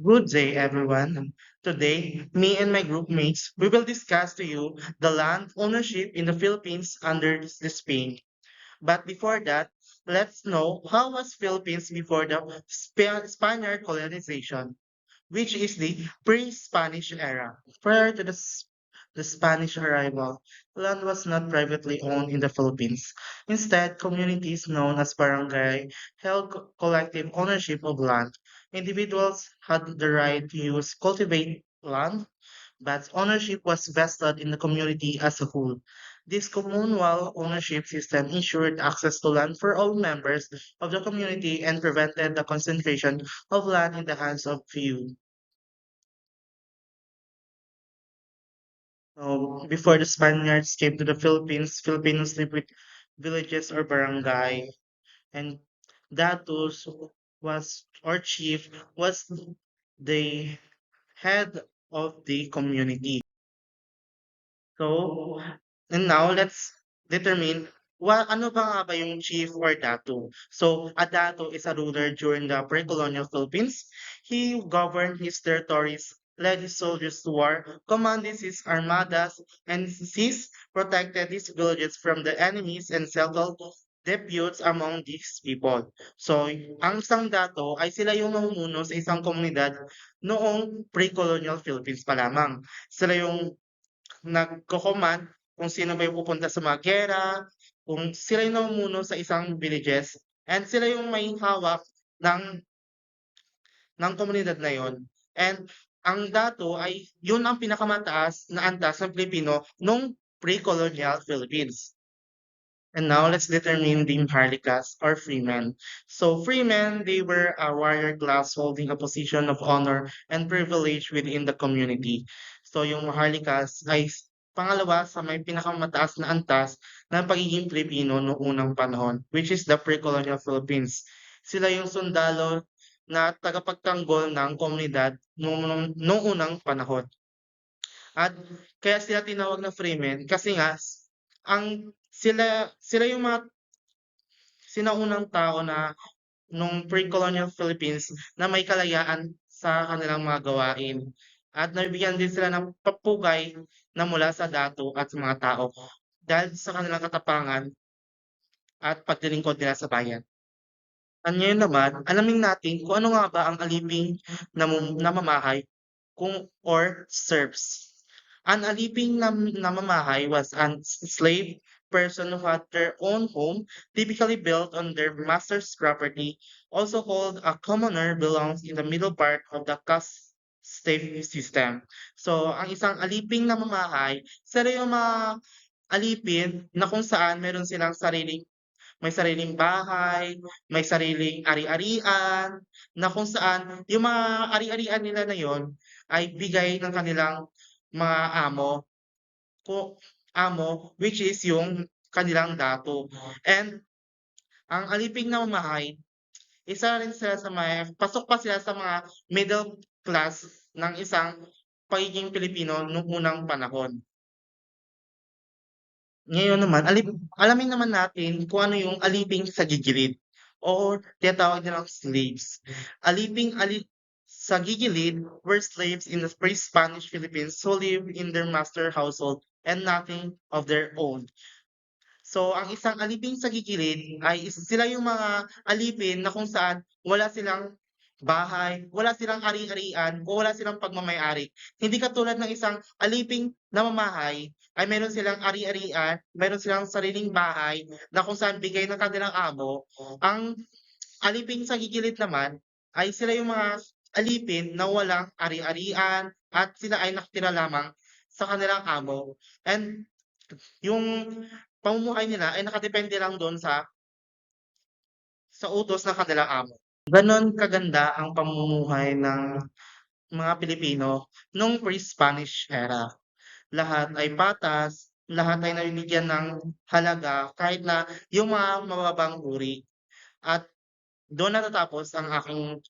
Good day, everyone. Today, me and my group mates, we will discuss to you the land ownership in the Philippines under the Spain. But before that, let's know how was Philippines before the Spaniard colonization, which is the pre-Spanish era. Prior to the Spanish arrival, land was not privately owned in the Philippines. Instead, communities known as barangay held collective ownership of land. Individuals had the right to use cultivate land, but ownership was vested in the community as a whole. This communal ownership system ensured access to land for all members of the community and prevented the concentration of land in the hands of few. Before the Spaniards came to the Philippines, Filipinos lived with villages or barangay, and datus was or chief was the head of the community. So, and now let's determine ano ba nga ba yung chief or dato? So, a dato is a ruler during the pre-colonial Philippines. He governed his territories, led his soldiers to war, commanded his armadas, and seized, protected his villages from the enemies and settled disputes among these people. So, ang isang dato ay sila yung namumuno sa isang komunidad noong pre-colonial Philippines pa lamang. Sila yung nagko-command kung sino ba yung pupunta sa mga giyera, kung sila yung namumuno sa isang villages, and sila yung may hawak ng ng komunidad na yon. And ang dato ay yun ang pinakamataas na antas ng Pilipino nung pre-colonial Philippines. And now let's determine the Maharlikas or freemen. So freemen, they were a warrior class holding a position of honor and privilege within the community. So yung Maharlikas ay pangalawa sa may pinakamataas na antas ng pagiging Pilipino noong unang panahon, which is the pre-colonial Philippines. Sila yung sundalo na tagapagtanggol ng komunidad noong unang panahon. At kaya sila tinawag na freemen kasi nga ang sila yung mga sinaunang tao na nung pre-colonial Philippines na may kalayaan sa kanilang mga gawain. At nabigyan din sila ng papugay na mula sa dato at sa mga tao dahil sa kanilang katapangan at paglilingkod nila sa bayan. At ngayon naman, alamin natin kung ano nga ba ang aliping namamahay kung or serfs. An aliping namamahay was an slave person who had their own home, typically built on their master's property. Also called a commoner, belongs in the middle part of the caste slave system. So, ang isang aliping namamahay, sila yung mga alipin na kung saan meron silang may sariling bahay, may sariling ari-arian, na kung saan yung mga ari-arian nila na yon ay bigay ng kanilang mga amo, which is yung kanilang dato. And ang aliping namamahay, isa rin sila sa pasok pa sila sa mga middle class ng isang pagiging Pilipino nung unang panahon. Ngayon naman, alamin naman natin kung ano yung aliping sa gigilid or tinatawag nilang slaves. Sa gigilid were slaves in the pre-Spanish Philippines who lived in their master household and nothing of their own. So, ang isang alipin sa gigilid ay sila yung mga alipin na kung saan wala silang bahay, wala silang ari-arian, o wala silang pagmamay-ari. Hindi katulad ng isang aliping namamahay ay meron silang ari-arian, meron silang sariling bahay na kung saan bigay ng kanilang amo. Ang aliping sa gigilid naman ay sila yung mga alipin na walang ari-arian at sila ay nakatira lamang sa kanilang amo. And yung pamumuhay nila ay nakadepende lang dun sa utos ng kanilang amo. Gano'n kaganda ang pamumuhay ng mga Pilipino nung pre-Spanish era. Lahat ay patas, lahat ay nabibigyan ng halaga kahit na yung mga mababang uri. At dun natatapos ang aking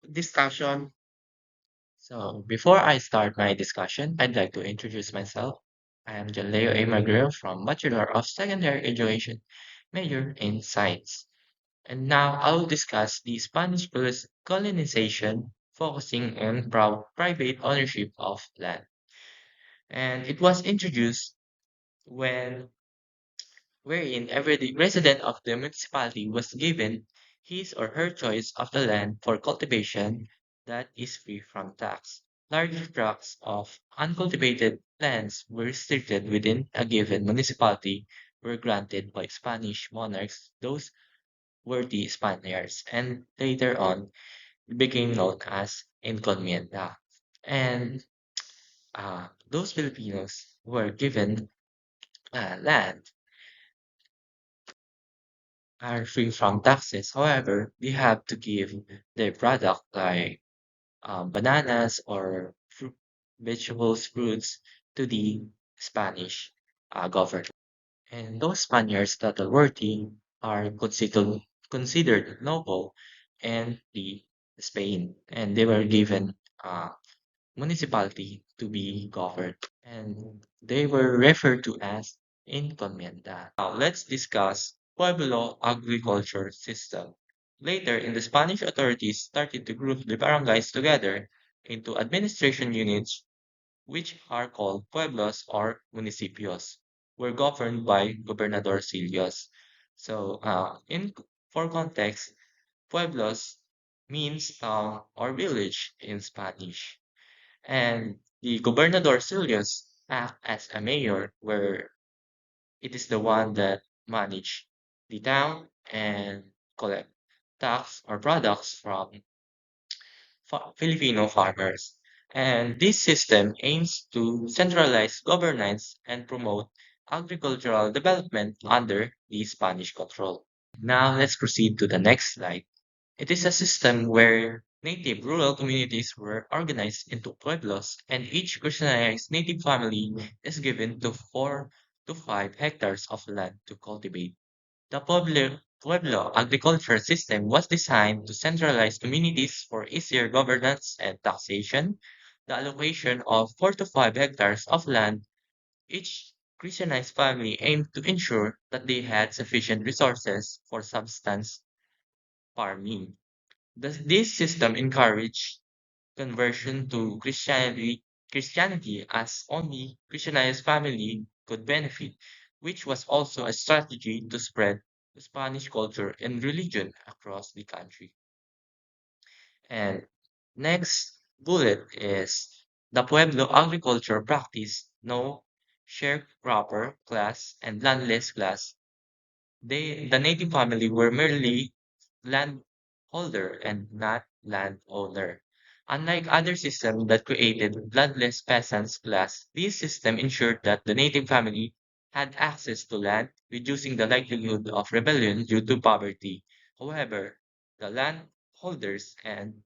discussion. So, before I start my discussion, I'd like to introduce myself. I am Jaleo A. Magrio from Bachelor of Secondary Education, major in Science. And now I will discuss the Spanish colonization focusing on private ownership of land. And it was introduced when wherein every resident of the municipality was given his or her choice of the land for cultivation that is free from tax. Large tracts of uncultivated lands were restricted within a given municipality were granted by Spanish monarchs. Those were the Spaniards, and later on became known as encomienda. And those Filipinos were given land are free from taxes. However, they have to give their product like bananas or vegetables, fruits to the Spanish government. And those Spaniards that are worthy are considered noble and the Spain, and they were given uh, municipality to be governed, and they were referred to as encomienda. Now let's discuss Pueblo agriculture system. Later, in the Spanish authorities started to group the barangays together into administration units, which are called pueblos or municipios, were governed by Gobernador Cilios. So, for context, pueblos means town or village in Spanish. And the Gobernador Cilios act as a mayor where it is the one that manage the town and collect tax or products from Filipino farmers. And this system aims to centralize governance and promote agricultural development under the Spanish control. Now let's proceed to the next slide. It is a system where native rural communities were organized into pueblos, and each Christianized native family is given to 4 to 5 hectares of land to cultivate. The Pueblo agriculture system was designed to centralize communities for easier governance and taxation. The allocation of 4 to 5 hectares of land each Christianized family aimed to ensure that they had sufficient resources for subsistence farming. This system encouraged conversion to Christianity as only Christianized family could benefit, which was also a strategy to spread the Spanish culture and religion across the country. And next bullet is the Pueblo agriculture practice no sharecropper class and landless class. The native family were merely landholder and not landowner. Unlike other systems that created landless peasants class, this system ensured that the native family had access to land, reducing the likelihood of rebellion due to poverty. However, the landholders and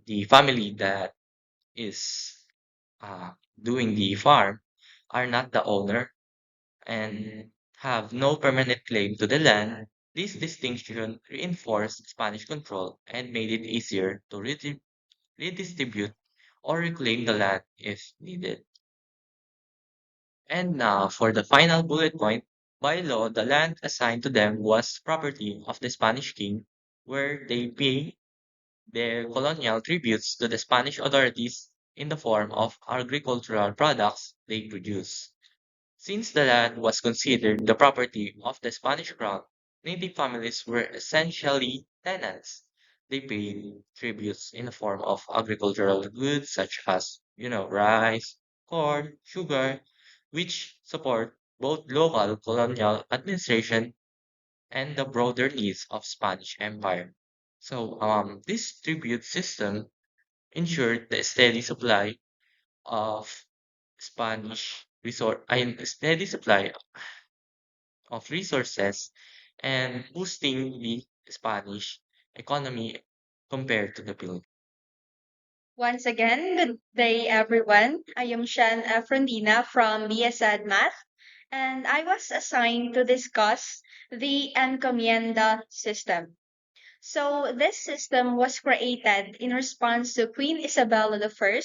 the family that is uh, doing the farm are not the owner and have no permanent claim to the land. This distinction reinforced Spanish control and made it easier to redistribute or reclaim the land if needed. And now for the final bullet point, by law, the land assigned to them was property of the Spanish king, where they pay their colonial tributes to the Spanish authorities in the form of agricultural products they produce. Since the land was considered the property of the Spanish crown, native families were essentially tenants. They paid tributes in the form of agricultural goods such as, rice, corn, sugar, which support both local colonial administration and the broader needs of Spanish Empire. So, this tribute system ensured the steady supply of steady supply of resources and boosting the Spanish economy compared to the Philippines. Once again, good day everyone. I am Shan Efrondina from BSED Math, and I was assigned to discuss the encomienda system. So, this system was created in response to Queen Isabella I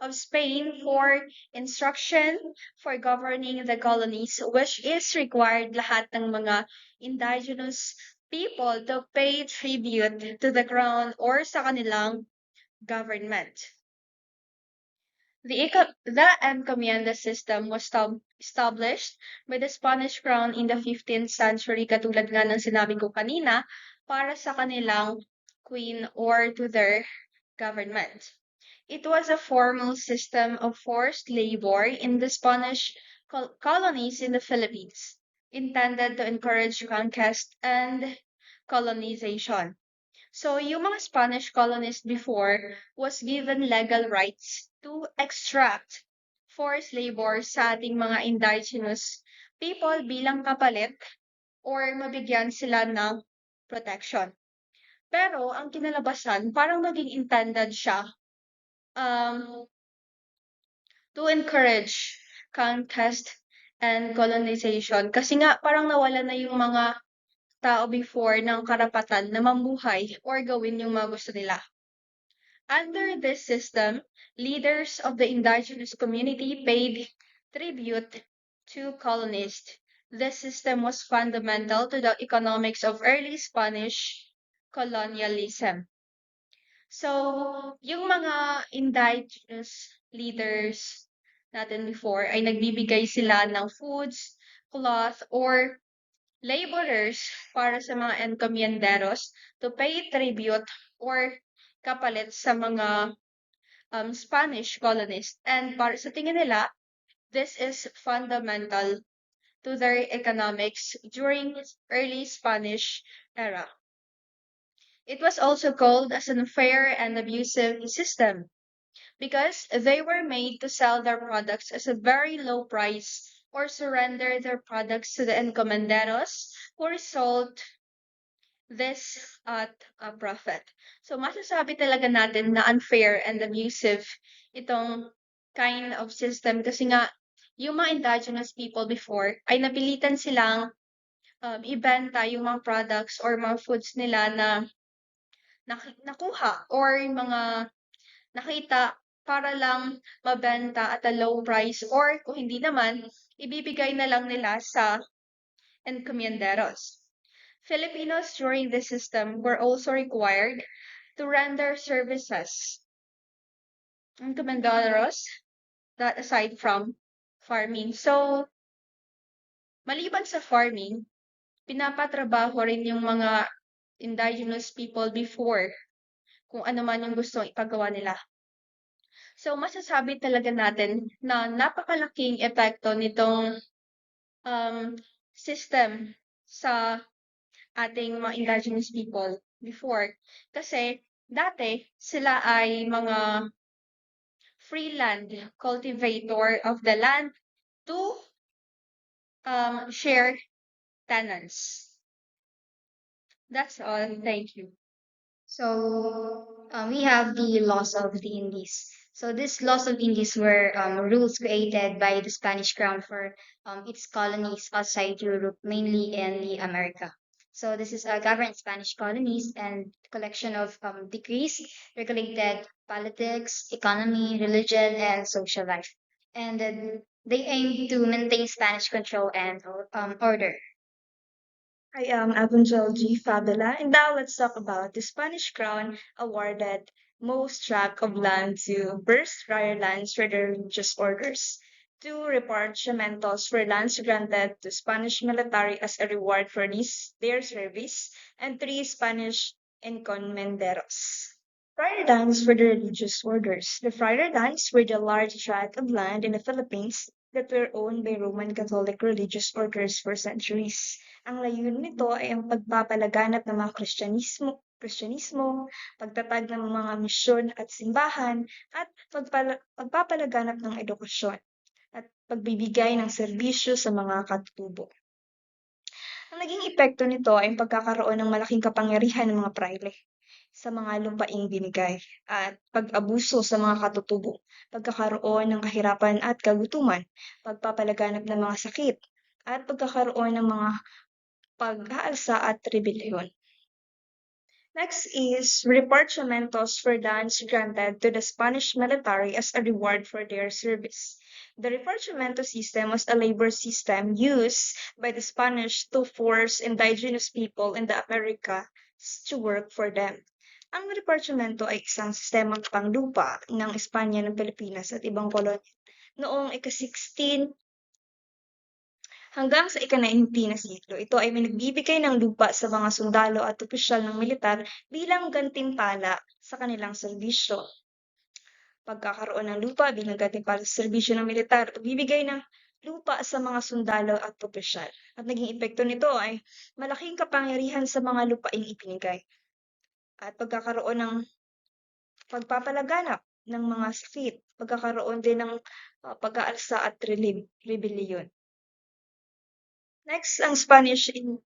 of Spain for instruction for governing the colonies, which is required lahat ng mga indigenous people to pay tribute to the crown or sa kanilang government. The encomienda system was established by the Spanish crown in the 15th century, katulad nga ng sinabi ko kanina, para sa kanilang queen or to their government. It was a formal system of forced labor in the Spanish colonies in the Philippines, intended to encourage conquest and colonization. So, yung mga Spanish colonists before was given legal rights to extract forced labor sa ating mga indigenous people bilang kapalit or mabigyan sila ng protection. Pero ang kinalabasan, parang naging intended siya to encourage conquest and colonization. Kasi nga, parang nawala na yung mga tao before ng karapatan na mamuhay or gawin yung mga gusto nila. Under this system, leaders of the indigenous community paid tribute to colonists. This system was fundamental to the economics of early Spanish colonialism. So, yung mga indigenous leaders natin before ay nagbibigay sila ng foods, cloth, or laborers para sa mga encomienderos to pay tribute or kapalit sa mga Spanish colonists. And para sa tingin nila, this is fundamental to their economics during early Spanish era. It was also called as an unfair and abusive system because they were made to sell their products at a very low price or surrender their products to the encomenderos who resold this at a profit. So masasabi talaga natin na unfair and abusive itong kind of system kasi nga yung mga indigenous people before ay napilitan silang ibenta yung mga products or mga foods nila na nakuha or mga nakita para lang mabenta at a low price or kung hindi naman, ibibigay na lang nila sa encomienderos. Filipinos during this system were also required to render services encomienderos that aside from farming. So, maliban sa farming, pinapatrabaho rin yung mga indigenous people before kung ano man yung gustong ipagawa nila. So, masasabi talaga natin na napakalaking epekto nitong system sa ating mga indigenous people before. Kasi dati sila ay mga free land cultivator of the land to share tenants. That's all. Thank you. So we have the laws of the Indies. So these laws of Indies were rules created by the Spanish crown for its colonies outside Europe, mainly in the America. So this is governed Spanish colonies and collection of decrees regulated politics, economy, religion, and social life. And they aim to maintain Spanish control and order. I am Evangel G. Fabula, and now let's talk about the Spanish Crown awarded most tract of land to first friar lands for their religious orders, two repartimientos for lands granted to Spanish military as a reward for their service, and three Spanish encomenderos. Friar lands for the religious orders. The friar lands were the large tract of land in the Philippines that were owned by Roman Catholic religious orders for centuries. Ang layunin nito ay ang pagpapalaganap ng mga Kristyanismo, pagtatag ng mga misyon at simbahan, at pagpapalaganap ng edukasyon, at pagbibigay ng serbisyo sa mga katutubo. Ang naging epekto nito ay ang pagkakaroon ng malaking kapangyarihan ng mga prayle sa mga lupaing binigay at pag-abuso sa mga katutubo, pagkakaroon ng kahirapan at kagutuman, pagpapalaganap ng mga sakit, at pagkakaroon ng mga pag-aalsa at rebellion. Next is repartimientos for lands granted to the Spanish military as a reward for their service. The repartimiento system was a labor system used by the Spanish to force indigenous people in the Americas to work for them. Ang repartimiento ay isang sistemang panglupa ng Espanya ng Pilipinas at ibang kolonya noong ika-16 hanggang sa ika-19 na siglo. Ito ay may nagbibigay ng lupa sa mga sundalo at opisyal ng militar bilang gantimpala sa kanilang serbisyo. Pagkakaroon ng lupa bilang gantimpala sa serbisyo ng militar, pagbibigay ng lupa sa mga sundalo at opisyal. At naging epekto nito ay malaking kapangyarihan sa mga lupaing ibinigay. At pagkakaroon ng pagpapalaganap ng mga sakit, pagkakaroon din ng pag-aalsa at rebellion. Next, ang Spanish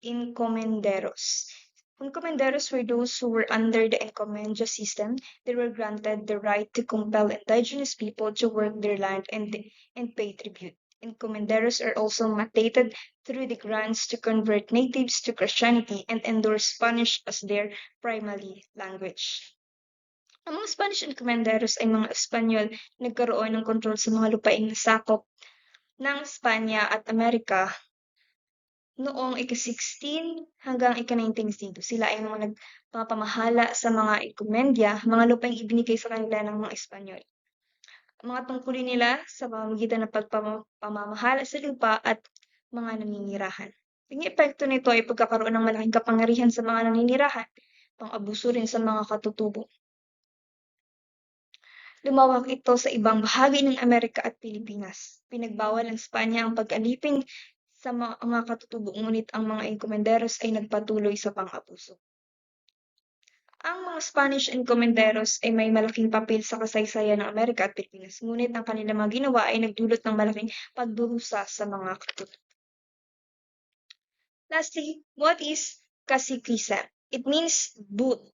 encomenderos. Encomenderos were those who were under the encomienda system. They were granted the right to compel indigenous people to work their land and pay tribute. Encomenderos are also mandated through the grants to convert natives to Christianity and endorse Spanish as their primary language. Ang mga Spanish encomenderos ay mga Espanyol na nagkaroon ng kontrol sa mga lupaing nasakop ng Espanya at Amerika noong ika-16 hanggang ika-19 siglo. Sila ay mga nagpapamahala sa mga enkomendya, mga lupaing ibinigay sa kanila ng mga Espanyol. Ang mga tungkulin nila sa pamamagitan ng pagpamamahala sa lupa at mga naninirahan. Ang epekto nito ay pagkakaroon ng malaking kapangyarihan sa mga naninirahan, pang-abuso rin sa mga katutubo. Lumawak ito sa ibang bahagi ng Amerika at Pilipinas. Pinagbawal ng Espanya ang pag-alipin sa mga katutubo, ngunit ang mga encomenderos ay nagpatuloy sa pang-abuso. Ang mga Spanish encomenderos ay may malaking papel sa kasaysayan ng Amerika at Pilipinas, ngunit ang kanilang mga ginawa ay nagdulot ng malaking pagdurusa sa mga katutubo. Lastly, what is caciquism? It means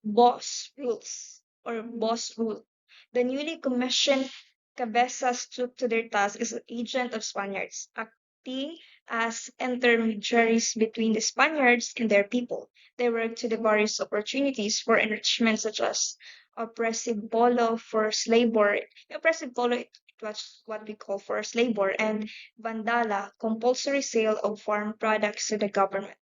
boss rules or boss rule. The newly commissioned cabezas took to their task as an agent of Spaniards, acting as intermediaries between the Spaniards and their people. They worked to the various opportunities for enrichment, such as oppressive polo, forced labor. Oppressive polo, it was what we call forced labor, and bandala, compulsory sale of farm products to the government.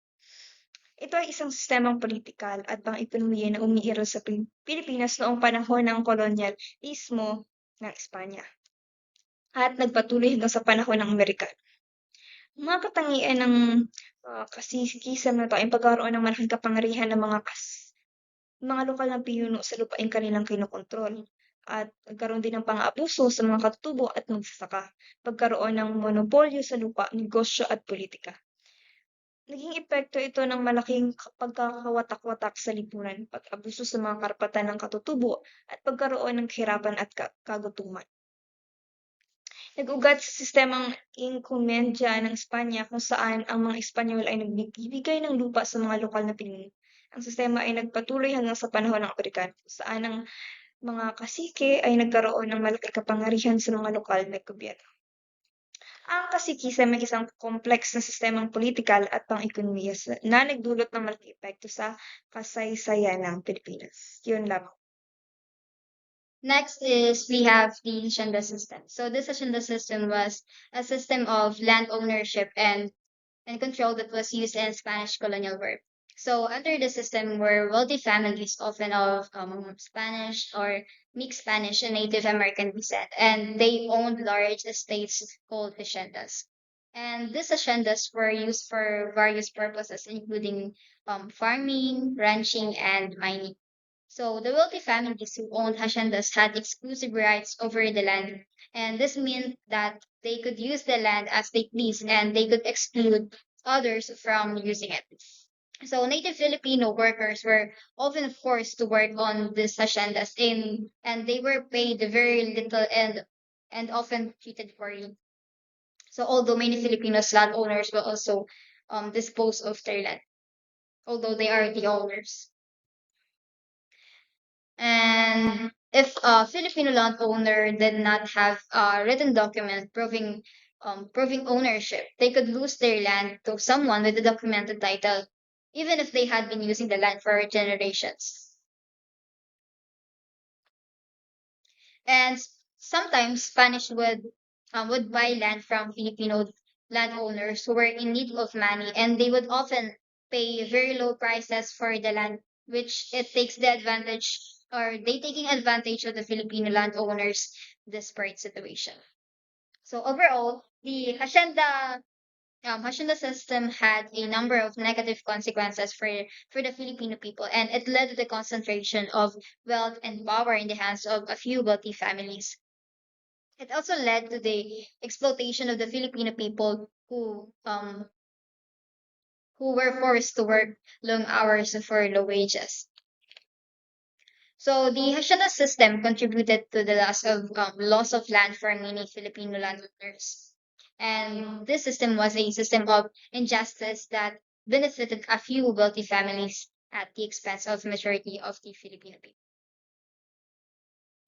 Ito ay isang sistemang politikal at pang-ekonomiya na umiiral sa Pilipinas noong panahon ng kolonyalismo ng Espanya at nagpatuloy hanggang sa panahon ng Amerikano. Mga katangian ng kasikisam na ito ay pagkaroon ng malaking kapangyarihan ng mga lokal na pinuno sa lupaing kanilang kinokontrol at nagkaroon din ng pang-aabuso sa mga katutubo at magsasaka, pagkaroon ng monopolyo sa lupa, negosyo at politika. Naging epekto ito ng malaking pagkakawatak-watak sa lipunan, pag-abuso sa mga karapatan ng katutubo, at pagkaroon ng kahirapan at kagutuman. Nag-ugat sa sistemang enkomendya ng Espanya kung saan ang mga Espanyol ay nagbibigay ng lupa sa mga lokal na pinuno. Ang sistema ay nagpatuloy hanggang sa panahon ng Amerikano, kung saan ang mga kasike ay nagkaroon ng malaking kapangyarihan sa mga lokal na gobyerno. Ang kasikisam ay isang kompleks na sistemang politikal at pang-ekonomiya na nagdulot ng malaking epekto sa kasaysayan ng Pilipinas. Yun lamang. Next is we have the hacienda system. So this hacienda system was a system of land ownership and control that was used in Spanish colonial work. So under the system were wealthy families, often of Spanish or mixed Spanish and Native American descent, and they owned large estates called haciendas. And these haciendas were used for various purposes, including farming, ranching, and mining. So the wealthy families who owned haciendas had exclusive rights over the land, and this meant that they could use the land as they pleased, and they could exclude others from using it. So native Filipino workers were often forced to work on these haciendas and they were paid very little and often treated poorly. So although many Filipinos landowners will also dispose of their land, although they are the owners. And if a Filipino landowner did not have a written document proving ownership, they could lose their land to someone with a documented title, even if they had been using the land for generations. And sometimes Spanish would would buy land from Filipino landowners who were in need of money, and they would often pay very low prices for the land, which it takes the advantage or they taking advantage of the Filipino landowners' desperate situation. So overall, the hacienda system had a number of negative consequences for the Filipino people, and it led to the concentration of wealth and power in the hands of a few wealthy families. It also led to the exploitation of the Filipino people who were forced to work long hours for low wages. So the hacienda system contributed to the loss of land for many Filipino landowners. And this system was a system of injustice that benefited a few wealthy families at the expense of the majority of the Filipino people.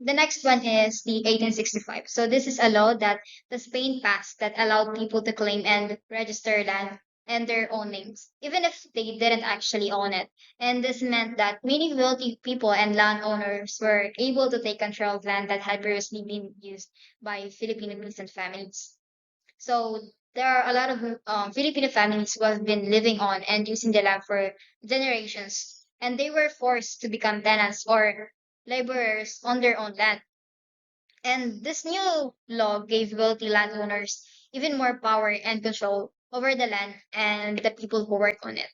The next one is the 1865. So this is a law that the Spain passed that allowed people to claim and register land and their own names, even if they didn't actually own it. And this meant that many wealthy people and landowners were able to take control of land that had previously been used by Filipino peasant families. So there are a lot of Filipino families who have been living on and using the land for generations, and they were forced to become tenants or laborers on their own land. And this new law gave wealthy landowners even more power and control over the land and the people who work on it.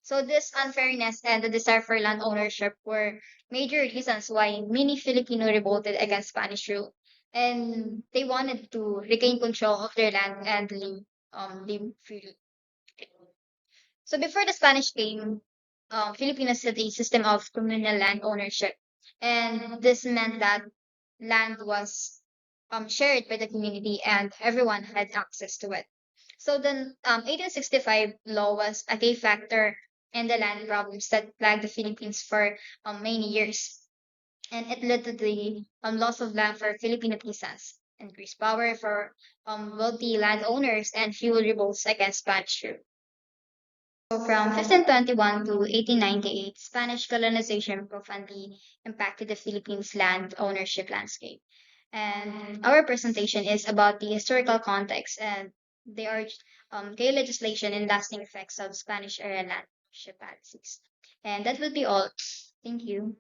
So this unfairness and the desire for land ownership were major reasons why many Filipino revolted against Spanish rule. And they wanted to regain control of their land and live freely. So before the Spanish came, Filipinos had a system of communal land ownership. And this meant that land was shared by the community and everyone had access to it. So the 1865 law was a key factor in the land problems that plagued the Philippines for many years. And it led to the loss of land for Filipino peasants, increased power for wealthy landowners, and fuel revolts against Spanish rule. So from 1521 to 1898, Spanish colonization profoundly impacted the Philippines' land ownership landscape. And our presentation is about the historical context and the key legislation and lasting effects of Spanish era land ownership policies. And that will be all. Thank you.